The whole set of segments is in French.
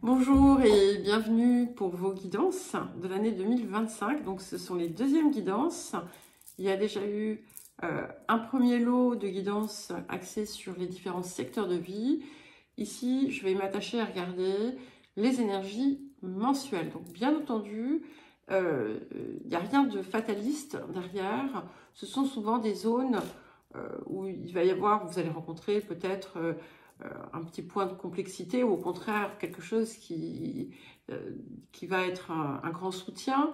Bonjour et bienvenue pour vos guidances de l'année 2025. Donc ce sont les deuxièmes guidances. Il y a déjà eu un premier lot de guidances axées sur les différents secteurs de vie. Ici, je vais m'attacher à regarder les énergies mensuelles. Donc bien entendu, il n'y a rien de fataliste derrière. Ce sont souvent des zones où il va y avoir, vous allez rencontrer peut-être un petit point de complexité ou au contraire quelque chose qui va être un grand soutien.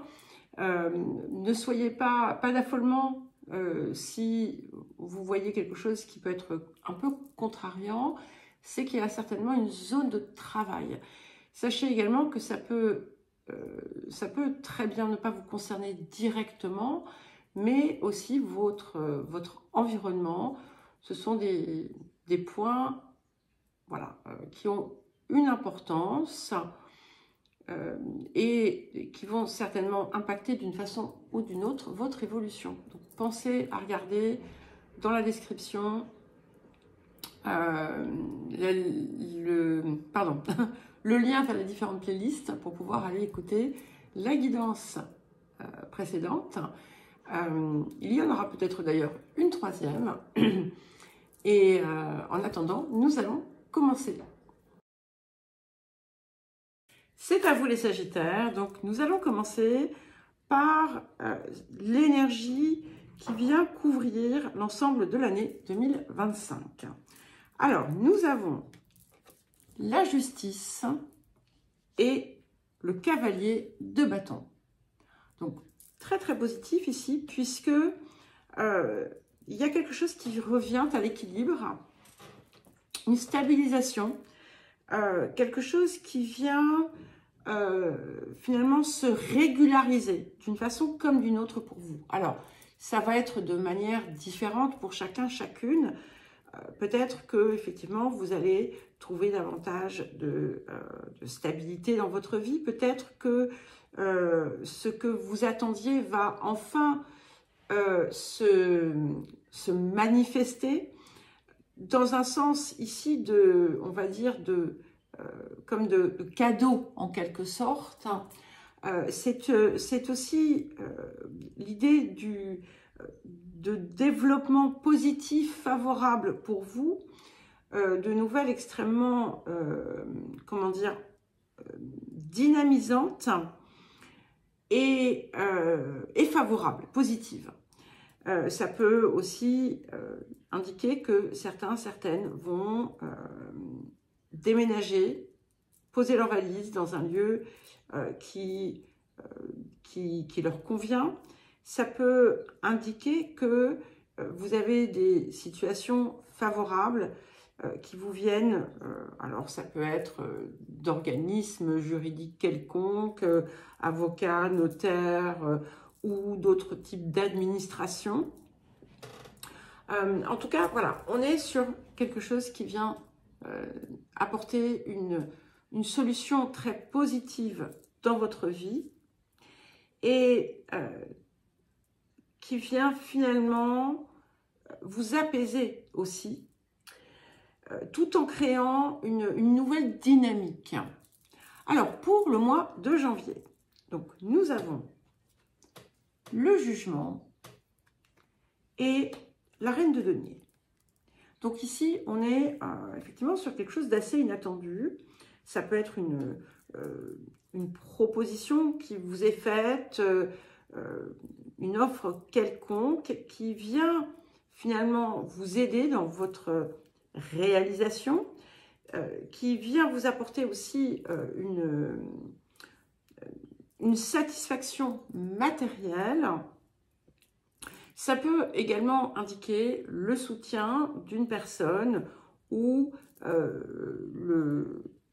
Ne soyez pas d'affolement si vous voyez quelque chose qui peut être un peu contrariant, c'est qu'il y a certainement une zone de travail. Sachez également que ça peut très bien ne pas vous concerner directement, mais aussi votre environnement. Ce sont des points voilà, qui ont une importance et qui vont certainement impacter d'une façon ou d'une autre votre évolution. Donc pensez à regarder dans la description le lien vers les différentes playlists pour pouvoir aller écouter la guidance précédente. Il y en aura peut-être d'ailleurs une troisième. Et en attendant, nous allons commencer. C'est à vous les Sagittaires, donc nous allons commencer par l'énergie qui vient couvrir l'ensemble de l'année 2025. Alors, nous avons la justice et le cavalier de bâton. Donc, très très positif ici, puisque il y a quelque chose qui revient à l'équilibre, une stabilisation, quelque chose qui vient finalement se régulariser d'une façon comme d'une autre pour vous. Alors, ça va être de manière différente pour chacun, chacune. Peut-être que effectivement vous allez trouver davantage de stabilité dans votre vie. Peut-être que ce que vous attendiez va enfin se manifester dans un sens ici de, on va dire, comme de cadeau en quelque sorte. C'est aussi l'idée de développement positif favorable pour vous, de nouvelles extrêmement, comment dire, dynamisantes et favorables, positives. Ça peut aussi indiquer que certaines vont déménager, poser leurs valises dans un lieu qui leur convient. Ça peut indiquer que vous avez des situations favorables qui vous viennent, alors ça peut être d'organismes juridiques quelconques, avocats, notaires ou d'autres types d'administration. En tout cas, voilà, on est sur quelque chose qui vient apporter une solution très positive dans votre vie et qui vient finalement vous apaiser aussi, tout en créant une nouvelle dynamique. Alors, pour le mois de janvier, donc nous avons le jugement et la reine de denier. Donc ici, on est effectivement sur quelque chose d'assez inattendu. Ça peut être une proposition qui vous est faite, une offre quelconque qui vient finalement vous aider dans votre réalisation, qui vient vous apporter aussi une satisfaction matérielle. Ça peut également indiquer le soutien d'une personne ou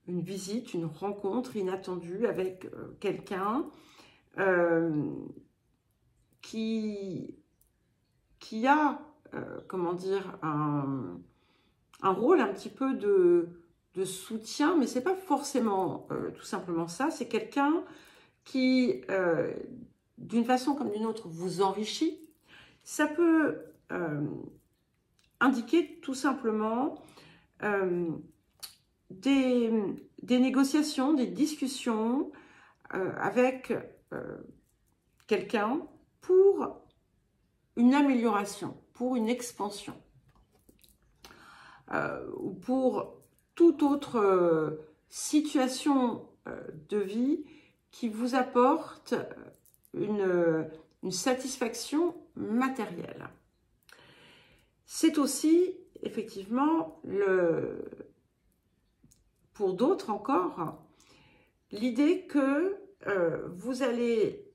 une visite, une rencontre inattendue avec quelqu'un qui a, comment dire, un rôle un petit peu de soutien, mais c'est pas forcément tout simplement ça. C'est quelqu'un qui, d'une façon comme d'une autre, vous enrichit. Ça peut indiquer tout simplement des négociations, des discussions avec quelqu'un pour une amélioration, pour une expansion ou pour toute autre situation de vie qui vous apporte une satisfaction matérielle. C'est aussi, effectivement, pour d'autres encore, l'idée que vous allez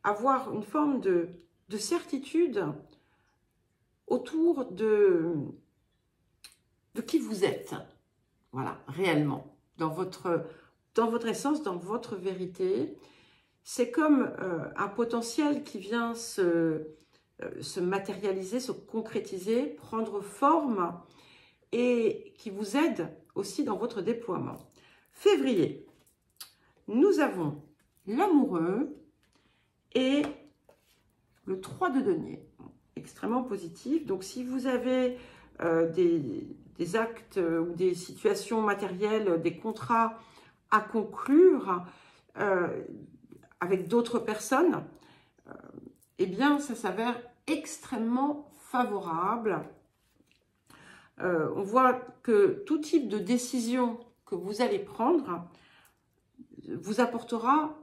avoir une forme de certitude autour de qui vous êtes, voilà, réellement, dans votre essence, dans votre vérité. C'est comme un potentiel qui vient se matérialiser, se concrétiser, prendre forme et qui vous aide aussi dans votre déploiement. Février, nous avons l'amoureux et le 3 de denier, extrêmement positif. Donc si vous avez des actes ou des situations matérielles, des contrats à conclure avec d'autres personnes, eh bien ça s'avère extrêmement favorable. On voit que tout type de décision que vous allez prendre vous apportera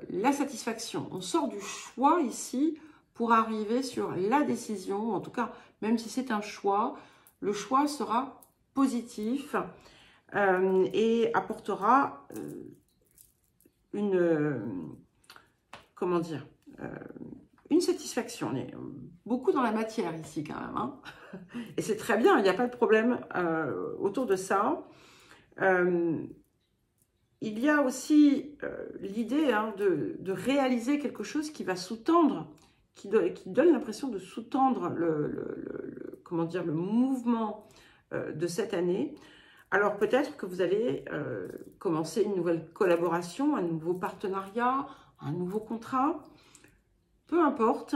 la satisfaction. On sort du choix ici pour arriver sur la décision. En tout cas, même si c'est un choix, le choix sera positif et apportera comment dire, une satisfaction. On est beaucoup dans la matière ici quand même, hein. Et c'est très bien, il n'y a pas de problème autour de ça. Il y a aussi l'idée de réaliser quelque chose qui va sous-tendre, qui donne l'impression de sous-tendre comment dire, le mouvement de cette année. Alors peut-être que vous allez commencer une nouvelle collaboration, un nouveau partenariat, un nouveau contrat. Peu importe,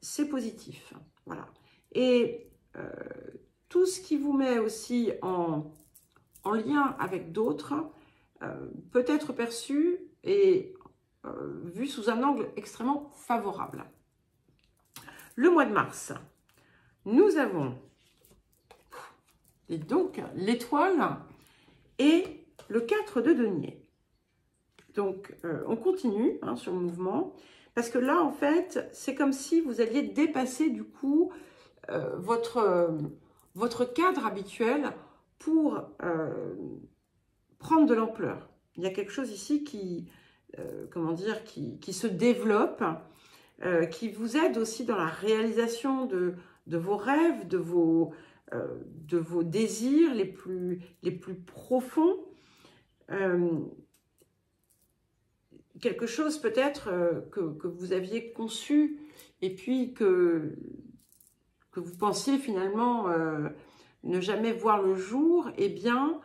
c'est positif. Voilà. Et tout ce qui vous met aussi en lien avec d'autres peut être perçu et vu sous un angle extrêmement favorable. Le mois de mars, nous avons donc l'étoile et le 4 de denier. Donc, on continue sur le mouvement, parce que là, en fait, c'est comme si vous alliez dépasser du coup votre cadre habituel pour prendre de l'ampleur. Il y a quelque chose ici comment dire, qui se développe, qui vous aide aussi dans la réalisation de vos rêves, de vos désirs les plus profonds. Quelque chose peut-être que vous aviez conçu et puis que vous pensiez finalement ne jamais voir le jour, eh bien,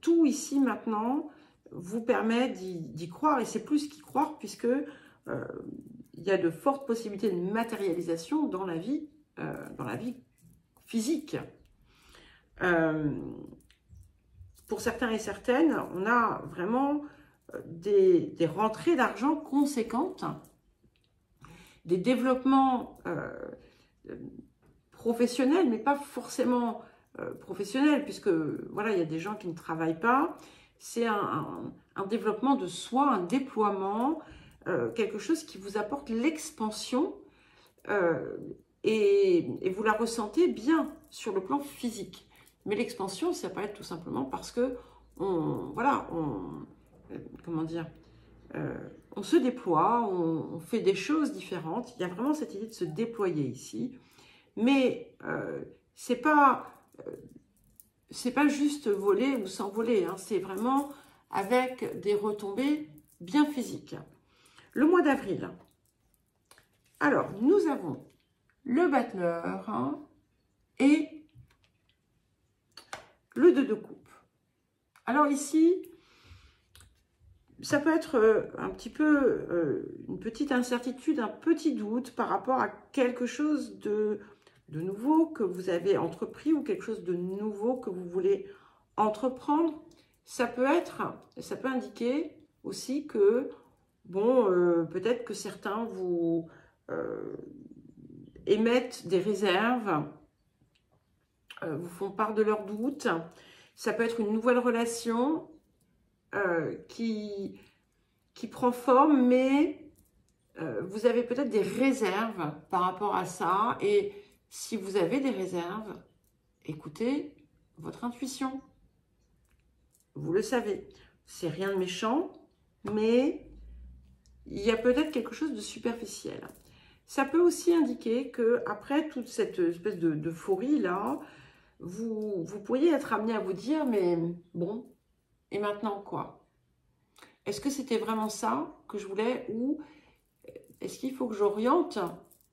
tout ici maintenant vous permet d'y croire, et c'est plus qu'y croire puisque il y a de fortes possibilités de matérialisation dans la vie physique. Pour certains et certaines, on a vraiment des rentrées d'argent conséquentes, des développements professionnels, mais pas forcément professionnels, puisque voilà, il y a des gens qui ne travaillent pas. C'est un développement de soi, un déploiement, quelque chose qui vous apporte l'expansion et vous la ressentez bien sur le plan physique. Mais l'expansion, ça peut être tout simplement parce que comment dire, on se déploie, on fait des choses différentes. Il y a vraiment cette idée de se déployer ici. Mais c'est pas juste voler ou s'envoler, hein, c'est vraiment avec des retombées bien physiques. Le mois d'avril. Alors, nous avons le battleur et le 2 de coupe. Alors ici, ça peut être un petit peu une petite incertitude, un petit doute par rapport à quelque chose de nouveau que vous avez entrepris ou quelque chose de nouveau que vous voulez entreprendre, ça peut indiquer aussi que, bon, peut-être que certains vous émettent des réserves, vous font part de leurs doutes. Ça peut être une nouvelle relation qui prend forme, mais vous avez peut-être des réserves par rapport à ça. Et si vous avez des réserves, écoutez votre intuition. Vous le savez, c'est rien de méchant, mais il y a peut-être quelque chose de superficiel. Ça peut aussi indiquer que après toute cette espèce d'euphorie là, vous pourriez être amené à vous dire, mais bon, et maintenant quoi? Est-ce que c'était vraiment ça que je voulais, ou est-ce qu'il faut que j'oriente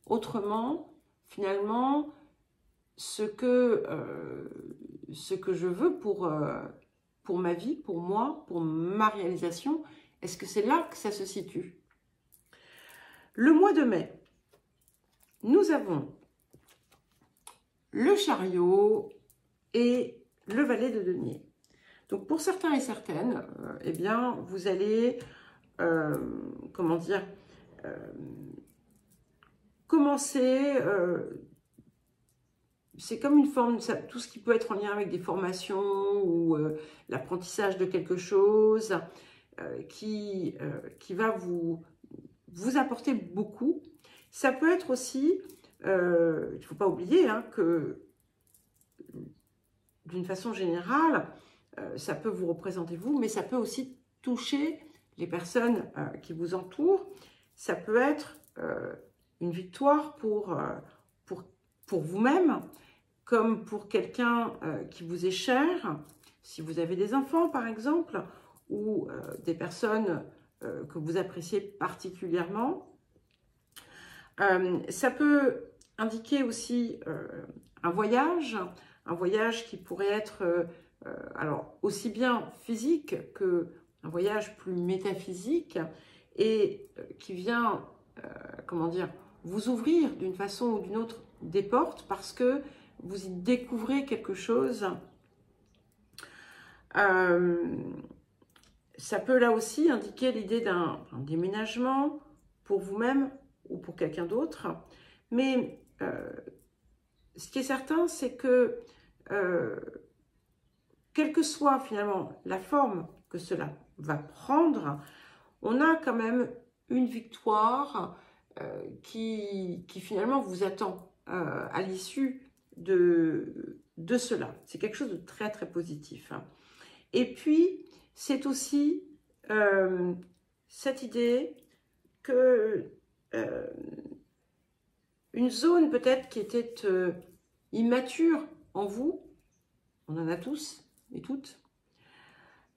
autrement finalement ce que je veux pour ma vie, pour moi, pour ma réalisation? Est-ce que c'est là que ça se situe? Le mois de mai, nous avons le chariot et le valet de denier. Donc pour certains et certaines, eh bien vous allez, comment dire, commencer, c'est comme une forme, tout ce qui peut être en lien avec des formations ou l'apprentissage de quelque chose qui va vous apporter beaucoup. Ça peut être aussi, il ne faut pas oublier que d'une façon générale, ça peut vous représenter vous, mais ça peut aussi toucher les personnes qui vous entourent. Ça peut être une victoire pour vous-même, comme pour quelqu'un qui vous est cher, si vous avez des enfants par exemple, ou des personnes que vous appréciez particulièrement. Ça peut indiquer aussi un voyage qui pourrait être alors aussi bien physique qu'un voyage plus métaphysique, et qui vient, comment dire, vous ouvrir d'une façon ou d'une autre des portes, parce que vous y découvrez quelque chose. Ça peut là aussi indiquer l'idée d'un déménagement pour vous-même ou pour quelqu'un d'autre. Mais ce qui est certain, c'est que quelle que soit finalement la forme que cela va prendre, on a quand même une victoire qui finalement vous attend à l'issue de cela. C'est quelque chose de très très positif. Et puis, c'est aussi cette idée que une zone peut-être qui était immature en vous, on en a tous et toutes,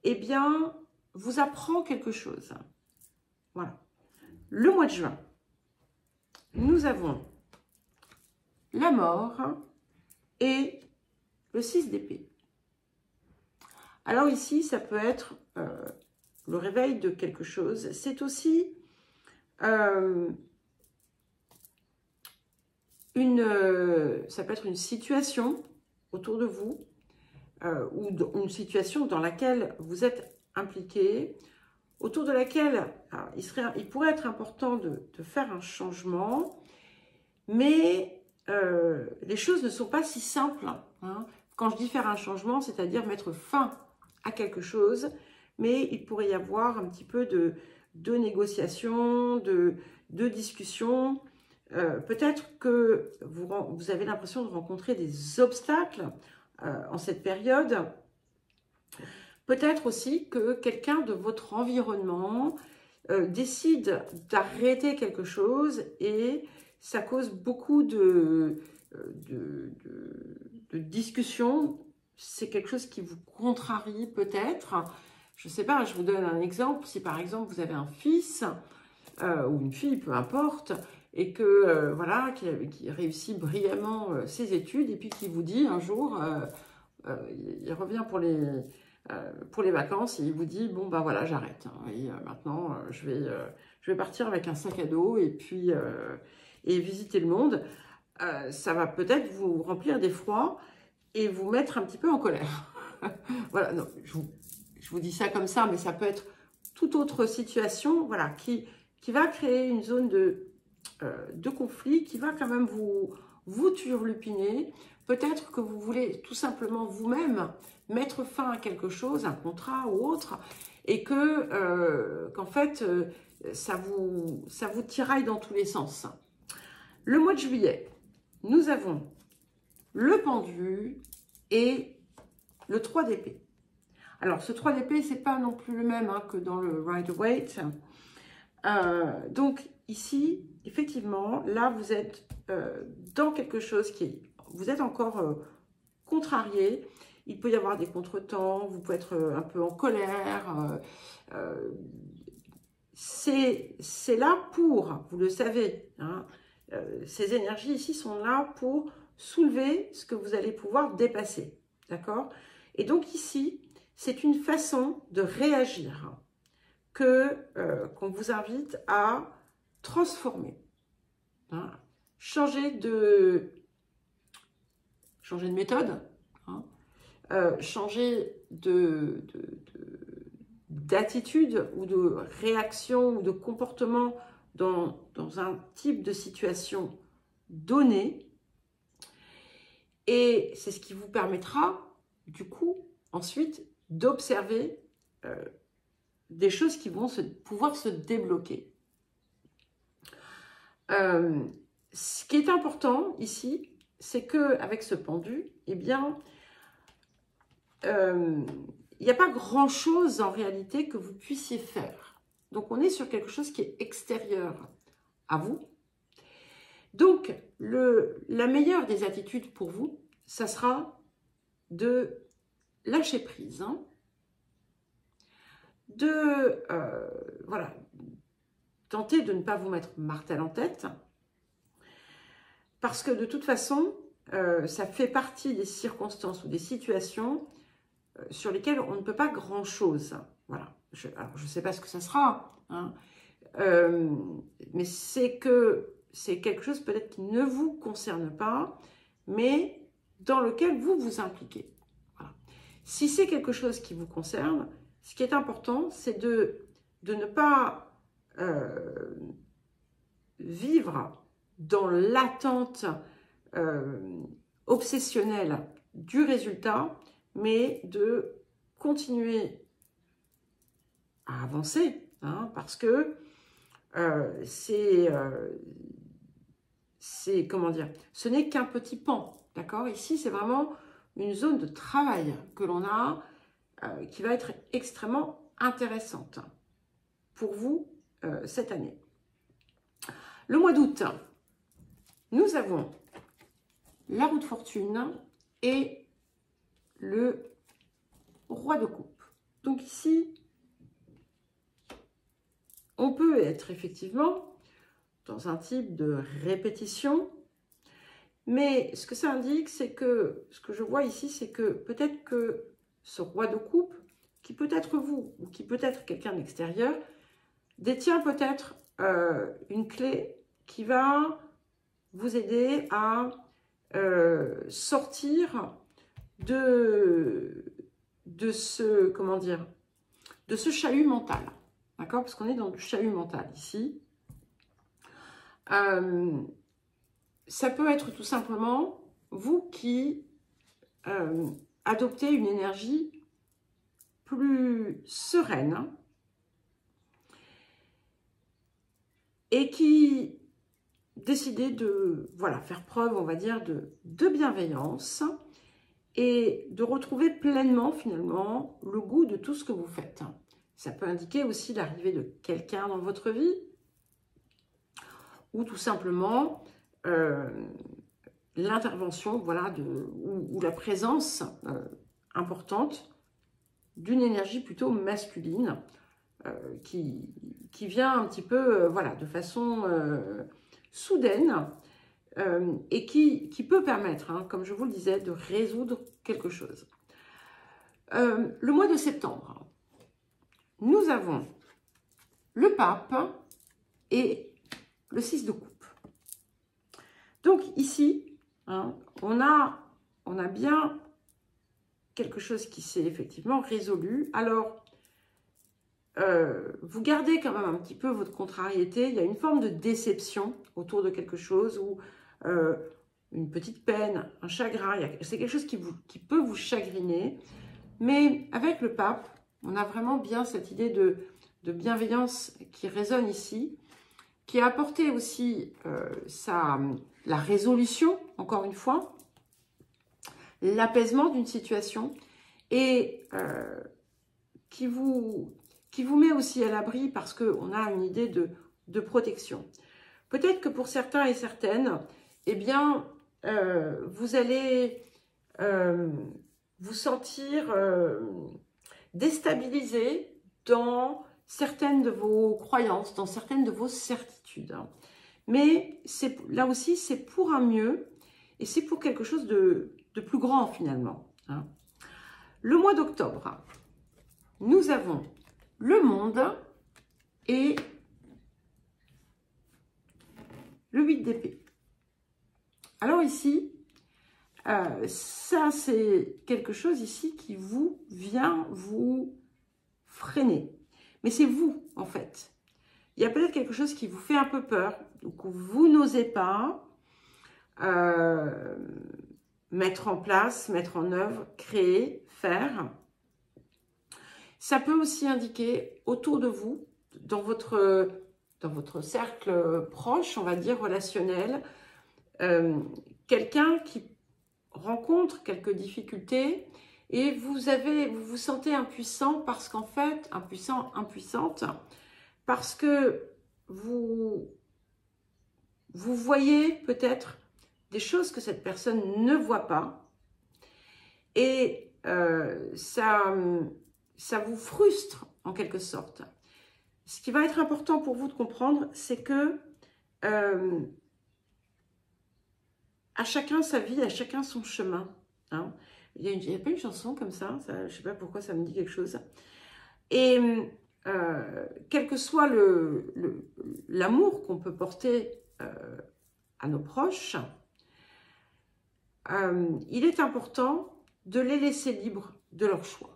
eh bien, vous apprend quelque chose. Voilà. Le mois de juin, nous avons la mort et le 6 d'épée. Alors ici, ça peut être le réveil de quelque chose. C'est aussi ça peut être une situation autour de vous ou une situation dans laquelle vous êtes impliqué, autour de laquelle il pourrait être important de faire un changement, mais les choses ne sont pas si simples. Quand je dis faire un changement, c'est-à-dire mettre fin à quelque chose, mais il pourrait y avoir un petit peu de négociation, de discussion. Peut-être que vous avez l'impression de rencontrer des obstacles en cette période. Peut-être aussi que quelqu'un de votre environnement décide d'arrêter quelque chose, et ça cause beaucoup de discussions. C'est quelque chose qui vous contrarie peut-être. Je ne sais pas, je vous donne un exemple. Si par exemple vous avez un fils ou une fille, peu importe, et que voilà, qui réussit brillamment ses études, et puis qui vous dit un jour, il revient pour les vacances, et il vous dit bon bah voilà, j'arrête, et maintenant je vais partir avec un sac à dos et puis et visiter le monde. Ça va peut-être vous remplir d'effroi et vous mettre un petit peu en colère. Voilà, non, je vous dis ça comme ça, mais ça peut être toute autre situation, voilà, qui va créer une zone de conflit, qui va quand même vous turlupiner. Peut-être que vous voulez tout simplement vous-même mettre fin à quelque chose, un contrat ou autre, et qu'en fait, ça vous tiraille dans tous les sens. Le mois de juillet, nous avons le pendu et le 3 d'épée. Alors, ce 3 d'épée, ce n'est pas non plus le même que dans le Rider-Waite. Donc, ici, effectivement, là, vous êtes dans quelque chose vous êtes encore contrarié. Il peut y avoir des contretemps, vous pouvez être un peu en colère. C'est là pour, vous le savez, hein, ces énergies ici sont là pour soulever ce que vous allez pouvoir dépasser. D'accord? Et donc ici, c'est une façon de réagir qu'on vous invite à transformer. Hein, changer de méthode, hein, changer d'attitude ou de réaction ou de comportement dans un type de situation donnée. Et c'est ce qui vous permettra, du coup, ensuite, d'observer des choses qui vont pouvoir se débloquer. Ce qui est important ici, c'est qu'avec ce pendu, eh bien, il n'y a pas grand-chose en réalité que vous puissiez faire. Donc, on est sur quelque chose qui est extérieur à vous. Donc, la meilleure des attitudes pour vous, ça sera de lâcher prise, hein, voilà, tenter de ne pas vous mettre martel en tête, parce que de toute façon, ça fait partie des circonstances ou des situations sur lesquelles on ne peut pas grand-chose. Voilà. Alors, je ne sais pas ce que ça sera, hein, mais c'est quelque chose peut-être qui ne vous concerne pas, mais dans lequel vous vous impliquez. Voilà. Si c'est quelque chose qui vous concerne, ce qui est important, c'est de ne pas vivre dans l'attente obsessionnelle du résultat, mais de continuer à avancer, hein, parce que comment dire, ce n'est qu'un petit pan, d'accord? Ici, c'est vraiment une zone de travail que l'on a, qui va être extrêmement intéressante pour vous cette année. Le mois d'août, nous avons la roue de fortune et le roi de coupe. Donc ici, on peut être effectivement dans un type de répétition, mais ce que ça indique, c'est que, ce que je vois ici, c'est que peut-être que ce roi de coupe, qui peut être vous ou qui peut être quelqu'un d'extérieur, détient peut-être une clé qui va vous aider à sortir de ce, comment dire, de ce chahut mental, d'accord? Parce qu'on est dans du chahut mental ici. Ça peut être tout simplement vous qui adoptez une énergie plus sereine et qui décidez de faire preuve, on va dire, de bienveillance et de retrouver pleinement finalement le goût de tout ce que vous faites. Ça peut indiquer aussi l'arrivée de quelqu'un dans votre vie ou tout simplement l'intervention, voilà, ou la présence importante d'une énergie plutôt masculine qui vient un petit peu, voilà, de façon soudaine et qui peut permettre, hein, comme je vous le disais, de résoudre quelque chose. Le mois de septembre, nous avons le pape et le 6 de coupe. Donc ici, hein, on a bien quelque chose qui s'est effectivement résolu. Alors, vous gardez quand même un petit peu votre contrariété. Il y a une forme de déception autour de quelque chose ou une petite peine, un chagrin. C'est quelque chose qui peut vous chagriner. Mais avec le pape, on a vraiment bien cette idée de bienveillance qui résonne ici, qui a apporté aussi la résolution, encore une fois, l'apaisement d'une situation et qui vous met aussi à l'abri parce qu'on a une idée de protection. Peut-être que pour certains et certaines, eh bien, vous allez vous sentir déstabilisé dans certaines de vos croyances, dans certaines de vos certitudes. Mais là aussi, c'est pour un mieux et c'est pour quelque chose de plus grand finalement. Le mois d'octobre, nous avons le monde et le 8 d'épée. Alors ici, ça c'est quelque chose ici qui vient vous freiner. Mais c'est vous en fait. Il y a peut-être quelque chose qui vous fait un peu peur, donc vous n'osez pas mettre en place, mettre en œuvre, créer, faire. Ça peut aussi indiquer autour de vous, dans votre cercle proche, on va dire relationnel, quelqu'un qui rencontre quelques difficultés et vous vous sentez impuissant parce qu'en fait, impuissante, parce que vous voyez peut-être des choses que cette personne ne voit pas et ça vous frustre en quelque sorte. Ce qui va être important pour vous de comprendre, c'est que à chacun sa vie, à chacun son chemin. Hein. Il y a pas une chanson comme ça, je ne sais pas pourquoi ça me dit quelque chose. Et quel que soit l'amour qu'on peut porter à nos proches, il est important de les laisser libres de leur choix.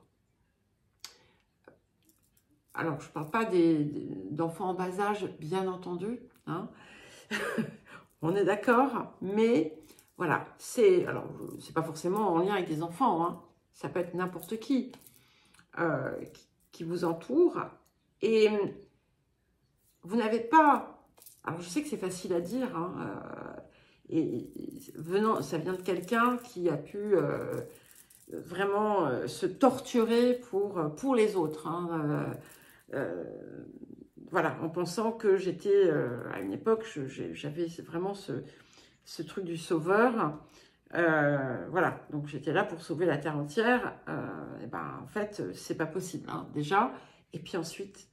Alors, je ne parle pas d'enfants en bas âge, bien entendu, hein. On est d'accord, mais voilà, c'est pas forcément en lien avec des enfants, hein. Ça peut être n'importe qui vous entoure, et vous n'avez pas, alors je sais que c'est facile à dire, hein, ça vient de quelqu'un qui a pu vraiment se torturer pour les autres, hein, voilà, en pensant que j'étais, à une époque, j'avais vraiment ce truc du sauveur. Voilà, donc j'étais là pour sauver la terre entière. Et ben, en fait, c'est pas possible, hein, déjà. Et puis ensuite,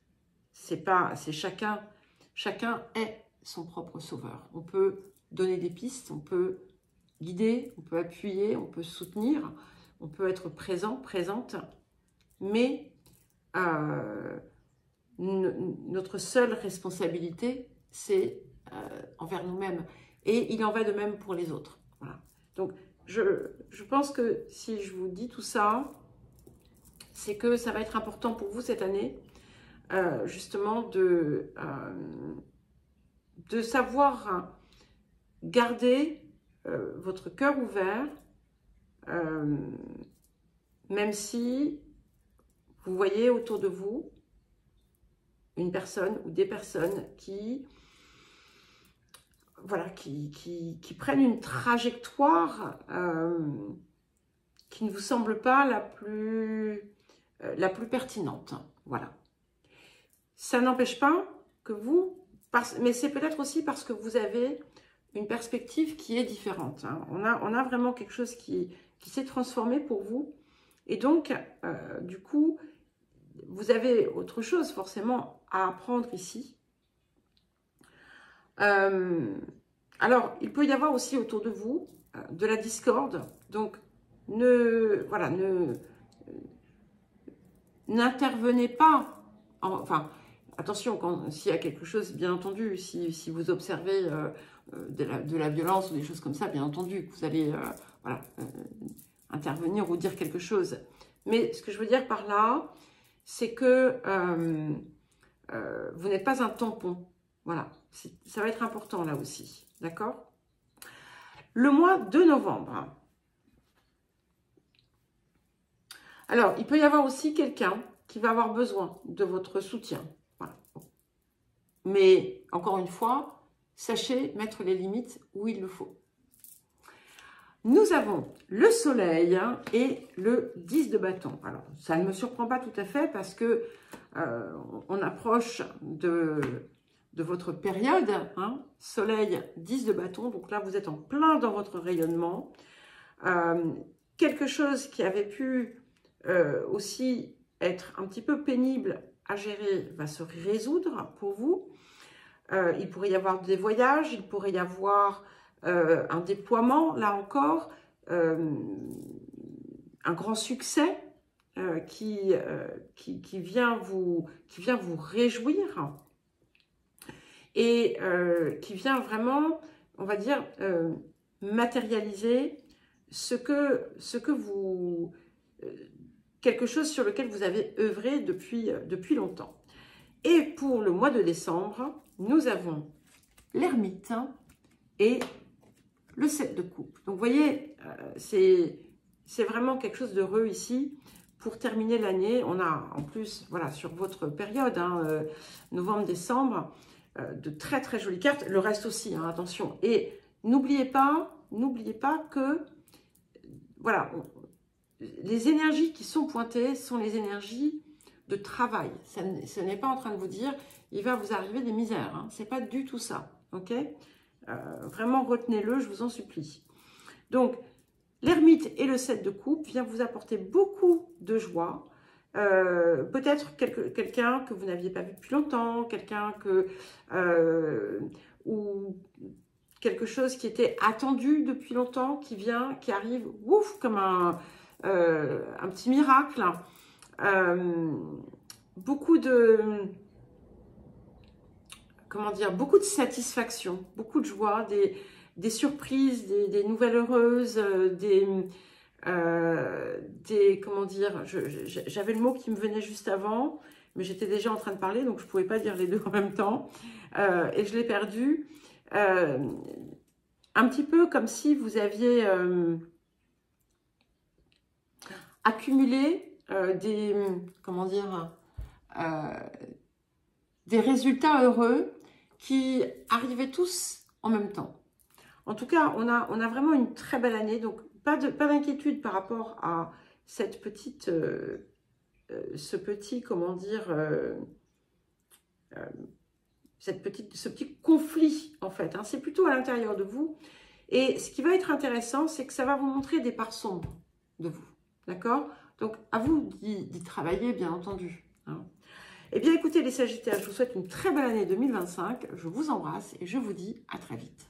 c'est chacun est son propre sauveur. On peut donner des pistes, on peut guider, on peut appuyer, on peut soutenir, on peut être présent, présente, mais notre seule responsabilité, c'est envers nous-mêmes. Et il en va de même pour les autres. Voilà. Donc, je pense que si je vous dis tout ça, c'est que ça va être important pour vous cette année, justement, de savoir garder votre cœur ouvert, même si vous voyez autour de vous une personne ou des personnes qui prennent une trajectoire qui ne vous semble pas la plus pertinente. Voilà. Ça n'empêche pas que mais c'est peut-être aussi parce que vous avez une perspective qui est différente. Hein. On a vraiment quelque chose qui s'est transformé pour vous. Et donc, du coup, vous avez autre chose forcément à apprendre ici. Alors, il peut y avoir aussi autour de vous de la discorde. Donc, n'intervenez pas. Enfin, attention, s'il y a quelque chose, bien entendu, si vous observez de la violence ou des choses comme ça, bien entendu, vous allez intervenir ou dire quelque chose. Mais ce que je veux dire par là, c'est que vous n'êtes pas un tampon. Voilà, ça va être important là aussi, d'accord? Le mois de novembre. Alors, il peut y avoir aussi quelqu'un qui va avoir besoin de votre soutien. Voilà. Mais, encore une fois, sachez mettre les limites où il le faut. Nous avons le soleil et le 10 de bâton. Alors, ça ne me surprend pas tout à fait parce que on approche de votre période. Hein, soleil, 10 de bâton. Donc là, vous êtes en plein dans votre rayonnement. Quelque chose qui avait pu aussi être un petit peu pénible à gérer va se résoudre pour vous. Il pourrait y avoir des voyages, il pourrait y avoir un déploiement, là encore, un grand succès qui vient vous réjouir et qui vient vraiment, on va dire, matérialiser ce que vous... quelque chose sur lequel vous avez œuvré depuis longtemps. Et pour le mois de décembre, nous avons l'ermite et le 7 de coupe. Donc, vous voyez, c'est vraiment quelque chose d'heureux ici. Pour terminer l'année, on a en plus, voilà, sur votre période, hein, novembre-décembre, de très très jolies cartes. Le reste aussi, hein, attention. Et n'oubliez pas que, voilà, les énergies qui sont pointées sont les énergies de travail. Ce n'est pas en train de vous dire, il va vous arriver des misères. Hein. Ce n'est pas du tout ça. Ok ? Vraiment, retenez-le, je vous en supplie. Donc, l'ermite et le 7 de coupe vient vous apporter beaucoup de joie. Peut-être quelqu'un que vous n'aviez pas vu depuis longtemps, quelqu'un ou quelque chose qui était attendu depuis longtemps, qui arrive, ouf, comme un petit miracle. Beaucoup de... comment dire, beaucoup de satisfaction, beaucoup de joie, des surprises, des nouvelles heureuses, comment dire, j'avais le mot qui me venait juste avant, mais j'étais déjà en train de parler, donc je ne pouvais pas dire les deux en même temps, et je l'ai perdu. Un petit peu comme si vous aviez accumulé comment dire, des résultats heureux qui arrivaient tous en même temps. En tout cas, on a vraiment une très belle année, donc pas d'inquiétude par rapport à cette petite, ce petit conflit en fait. Hein. C'est plutôt à l'intérieur de vous. Et ce qui va être intéressant, c'est que ça va vous montrer des parts sombres de vous. D'accord? Donc, à vous d'y travailler, bien entendu. Hein. Eh bien, écoutez les Sagittaires, je vous souhaite une très belle année 2025. Je vous embrasse et je vous dis à très vite.